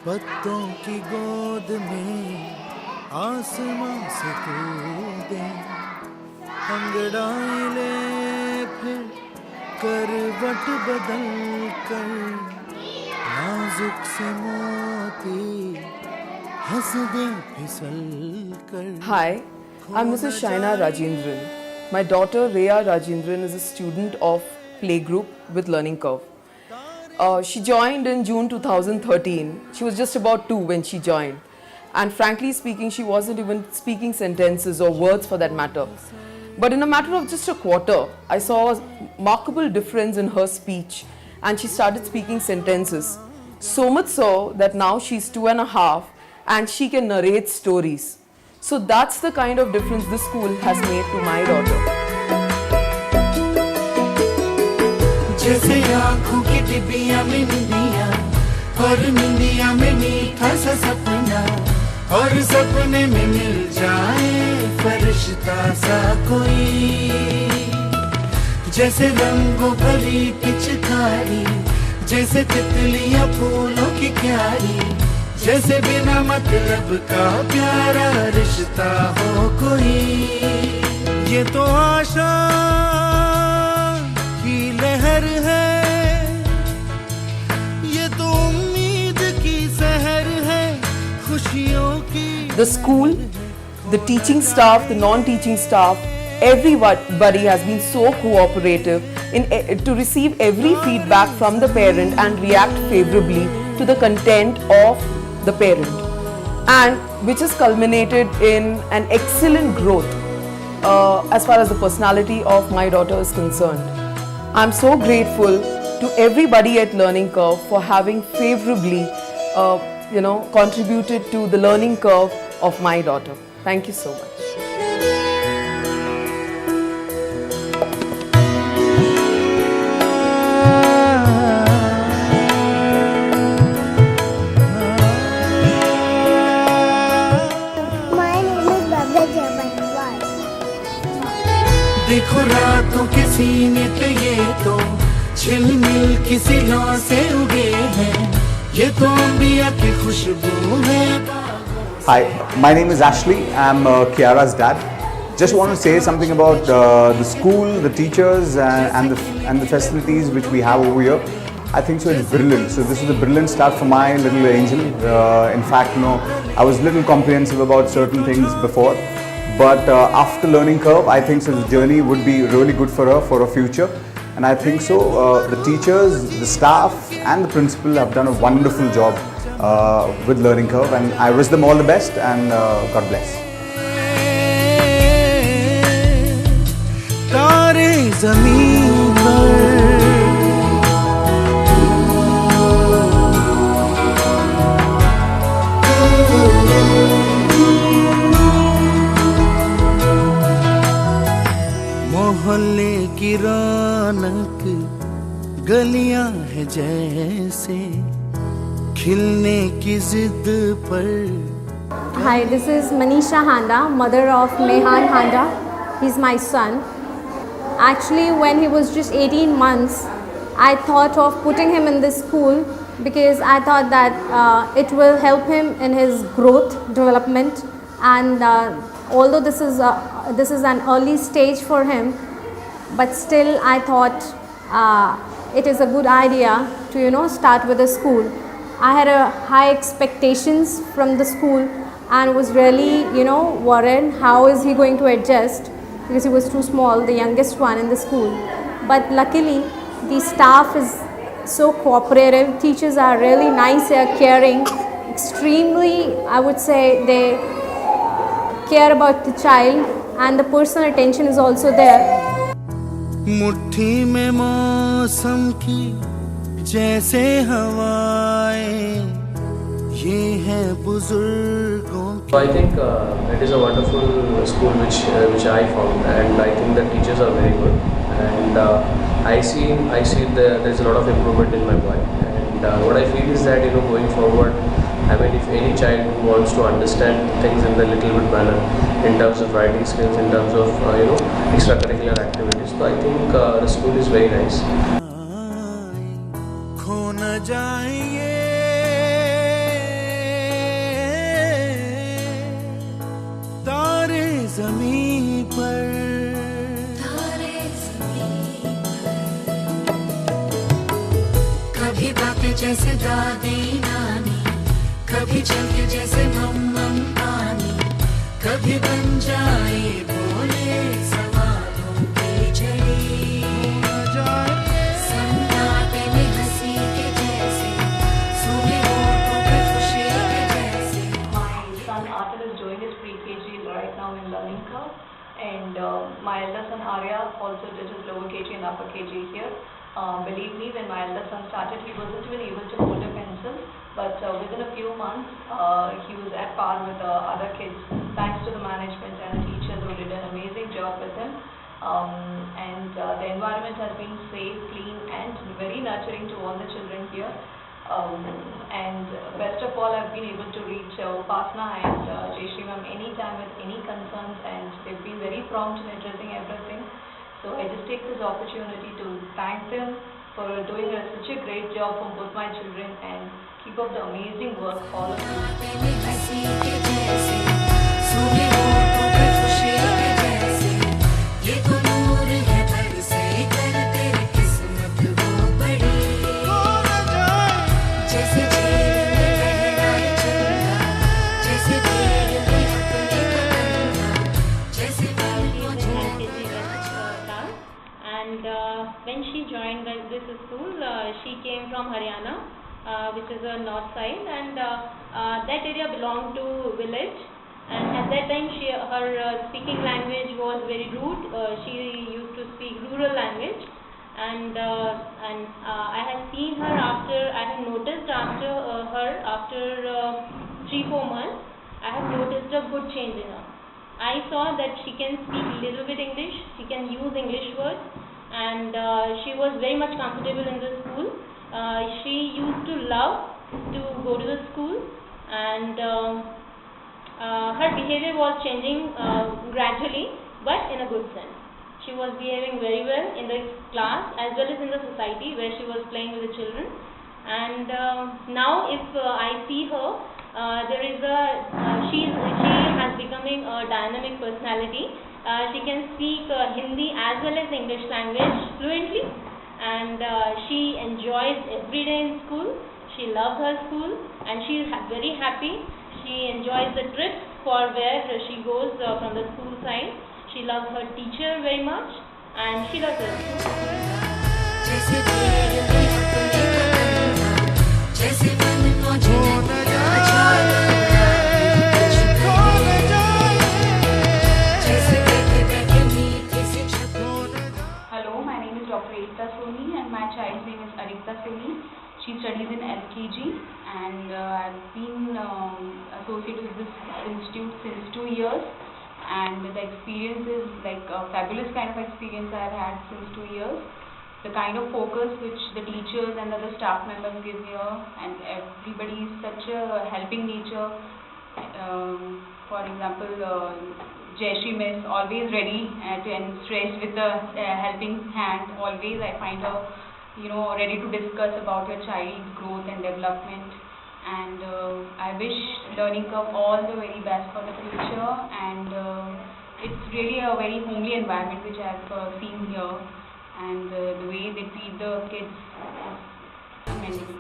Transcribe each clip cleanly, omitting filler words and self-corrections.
पत्तों की गोद में आसमां से कूदे, अंगड़ाई ले फिर करवट बदल कर, नाजुक से मोती हंस दे फिसल कर। Hi, I'm Mrs. Shaina Rajendran. My daughter Rhea Rajendran is a student of Playgroup with Learning Curve. She joined in June 2013. She was just about 2 when she joined. And frankly speaking, she wasn't even speaking sentences or words for that matter. But in a matter of just a quarter, I saw a remarkable difference in her speech and she started speaking sentences. So much so that now she's 2.5 and she can narrate stories. So that's the kind of difference this school has made to my daughter. जैसे आँखों की डिबिया में निंदिया, और निंदिया में मीठा सा सपना, और सपने में मिल जाए फरिश्ता सा कोई। जैसे रंगों भरी पिचकारी, जैसे तितलियां फूलों की क्यारी, जैसे बिना मतलब का प्यारा रिश्ता हो कोई। ये तो आशा की लहर है, ये तो उम्मीद की सहर है, खुशियों की। The school, the teaching staff, the non-teaching staff, everybody has been so cooperative to receive every feedback from the parent and react favorably to the content of the parent, and which has culminated in an excellent growth as far as the personality of my daughter is concerned. I'm so grateful to everybody at Learning Curve for having favorably contributed to the learning curve of my daughter. Thank you so much. देखो रातों के सीने पे ये तो झिलमिल किसी लौ से उगे हैं, ये तो अंबिया की खुशबू है। Hi, my name is Ashley. I'm Kiara's dad. Just want to say something about the school, the teachers, and the facilities which we have over here. I think so it's brilliant. So this is a brilliant start for my little angel. In fact, I was a little comprehensive about certain things before. But after Learning Curve, I think so the journey would be really good for her for her future. And I think so the teachers, the staff and the principal have done a wonderful job with Learning Curve, and I wish them all the best, and God bless. तारे ज़मीन पर मोहल्ले की रौनक गलियां है जैसे खिलने की जिद पर। Hi, this is Manisha Handa, mother of Mehan Handa. He's my son. Actually, when he was just 18 months, I thought of putting him in this school because I thought that it will help him in his growth, development, and although this is an early stage for him, but still I thought it is a good idea to start with a school. I had a high expectations from the school and was really worried how is he going to adjust because he was too small, the youngest one in the school. But luckily the staff is so cooperative, teachers are really nice, they are caring, extremely, I would say they care about the child, and the personal attention is also there. मुट्ठी में मौसम की जैसे हवाएं, ये है बुजुर्गों की। So I think it is a wonderful school which I found, and I think the teachers are very good, and I see there's a lot of improvement in my boy, and what I feel is that going forward, I mean, if any child who wants to understand things in the little bit manner, in terms of writing skills, in terms of extracurricular activities, so I think the school is very nice. खो न जाए ज़मीं पर, कभी बातें जैसे दादी नानी, कभी चलके जैसे मम्मा पानी, कभी बन जाए बोले सवालों की झड़ी, सन्नाटे में हंसी के जैसे, सूखे होठों पे खुशी के जैसे. My son Atul is doing his pre-KG right now in Learning Curve, and my elder son Arya also did his lower KG and upper KG here. Believe me, when my elder son started, he wasn't even able to hold a pencil, but within a few months, he was at par with other kids, thanks to the management and the teachers who did an amazing job with him. The environment has been safe, clean, and very nurturing to all the children here. Best of all, I've been able to reach Upasna and Jayshree ma'am anytime with any concerns, and they've been very prompt in addressing everything. So I just take this opportunity to thank them for doing such a great job for both my children, and keep up the amazing work, all of you. When she joined this school, she came from Haryana, which is the north side, and that area belonged to village. And at that time, her speaking language was very rude. She used to speak rural language, and I had seen her after. I had noticed after her after 3-4 months. I have noticed a good change in her. I saw that she can speak little bit English. She can use English words. And she was very much comfortable in the school. She used to love to go to the school, and her behavior was changing gradually, but in a good sense. She was behaving very well in the class as well as in the society where she was playing with the children. And now if I see her, she has becoming a dynamic personality. She can speak Hindi as well as English language fluently, and she enjoys every day in school. She loves her school, and she is very happy. She enjoys the trips for where she goes from the school side. She loves her teacher very much, and she loves her Hello, my name is Dr. Ekta Soni, and my child's name is Arita Soni. She studies in LKG, and I've been associated with this institute since 2 years, and the experience is like a fabulous kind of experience I've had since 2 years. The kind of focus which the teachers and other staff members give here, and everybody is such a helping nature. For example, Jayshree Miss, always ready and stretched with a helping hand. Always I find her, ready to discuss about your child's growth and development. And I wish Learning Curve all the very best for the future. And it's really a very homely environment which I've seen here. And the way they treat the kids is amazing.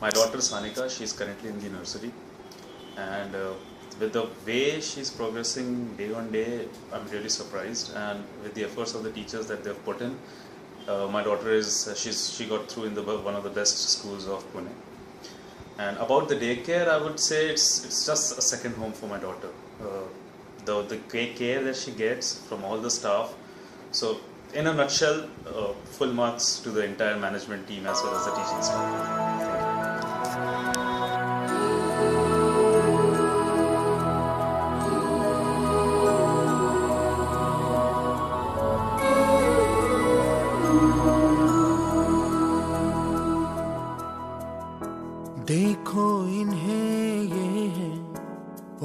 My daughter Sanika, she is currently in the nursery, and with the way she is progressing day on day, I'm really surprised. And with the efforts of the teachers that they've put in, my daughter she got through in one of the best schools of Pune. And about the daycare, I would say it's just a second home for my daughter. The care that she gets from all the staff. So in a nutshell, full marks to the entire management team as well as the teaching staff. देख देखो इन्हें ये है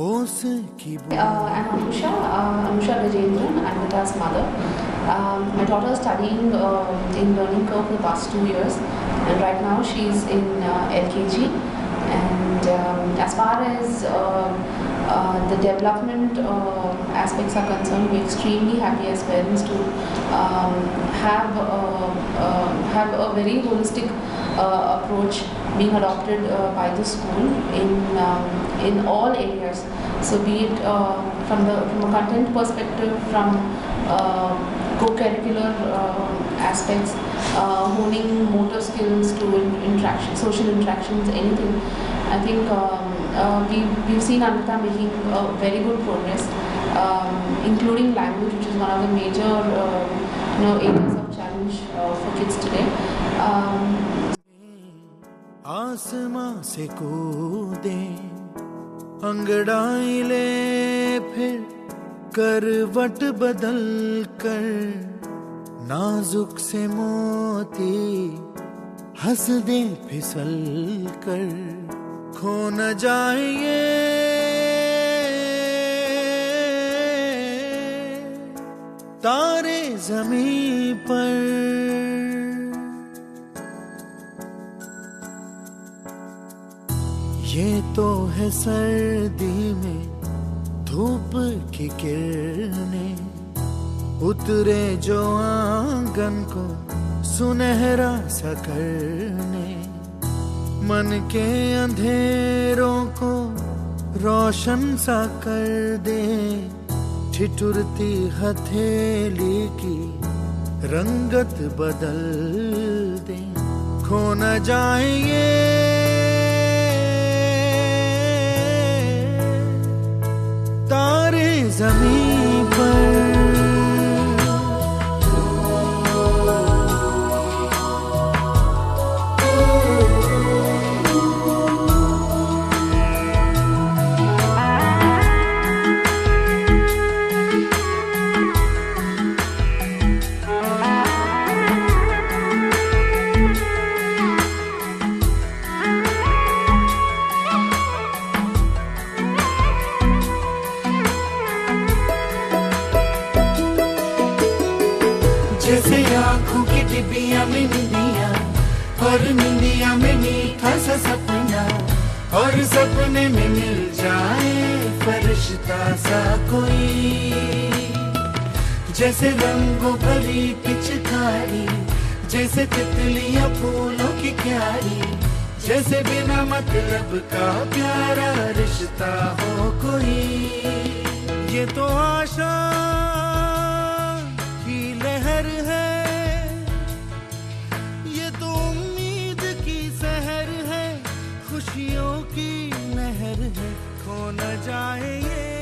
ओस की I'm Anusha Rajendran. I'm Nita's mother. My daughter is studying in Learning Curve for the past 2 years, and right now she's in LKG. And as far as the development aspects are concerned, we're extremely happy as parents to have a very holistic approach being adopted by the school in all areas. So be it from a content perspective, from co-curricular aspects, honing motor skills to interaction, social interactions, anything. I think we've seen Amrita making very good progress, including language, which is one of the major areas of challenge for kids today. आसमां से कूदे अंगड़ाई ले फिर करवट बदल कर नाजुक से मोती हंस दे फिसल कर खो न जाए ये तारे ज़मीं पर ये तो है सर्दी में धूप की किरणें उतरे जो आंगन को सुनहरा सा करने मन के अंधेरों को रोशन सा कर दे ठिठुरती हथेली की रंगत बदल दे खो न जाए ये तारे ज़मीं पर जैसे आँखों की डिबिया में निंदिया और निंदिया में मीठा सा सपना और सपने में मिल जाए फरिश्ता सा कोई जैसे रंगों भरी पिचकारी जैसे तितलियां फूलों की क्यारी जैसे बिना मतलब का प्यारा रिश्ता हो कोई ये तो आशा लहर है ये तो उम्मीद की सहर है खुशियों की लहर है खो न जाए ये